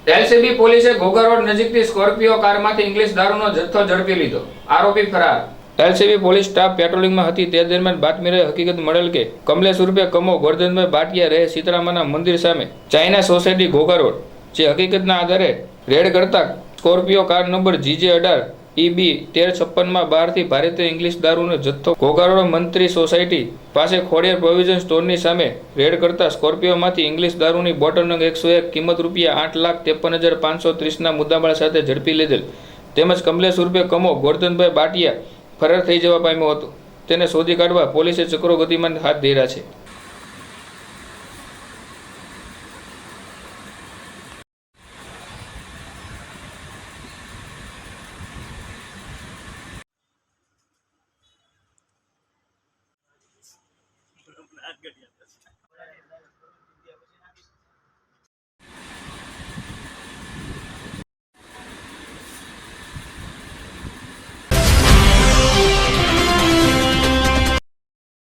LCB પોલીસે Ghogha road નજીકથી Scorpio કારમાંથી English દારૂનો જથ્થો ઝડપી લીધો. આરોપી ફરાર. એલસીબી પોલીસ સ્ટાફ પેટ્રોલિંગમાં હતી તે દરમિયાન બાતમીને હકીકત મળેલ કે કમલેશ ઉર્ફે કમો ગોરધનભાઈ ભાટિયા રહે સીતરામાના મંદિર સામે ચાઇના સોસાયટી ઘોઘા રોડ, જે હકીકતના આધારે રેડ કરતા Scorpio car number GJ18 EB 1356 બહારથી ભારતીય ઇંગ્લિશ દારૂનો જથ્થો ઘોઘા રોડ મંત્રી સોસાયટી પાસે ખોડિયાર પ્રોવિઝન સ્ટોરની સામે રેડ કરતા સ્કોર્પિયોમાંથી ઇંગ્લિશ દારૂની બોટલ નંગ 101 કિંમત ₹8,53,530ના મુદ્દામાલ સાથે ઝડપી લીધેલ તેમજ કમલેશ ઉર્ફે કમો ગોરધનભાઈ ભાટિયા ફરાર થઈ જવા પામ્યો હતો. તેને શોધી કાઢવા પોલીસે ચક્રો ગતિમાન હાથ ધર્યા છે.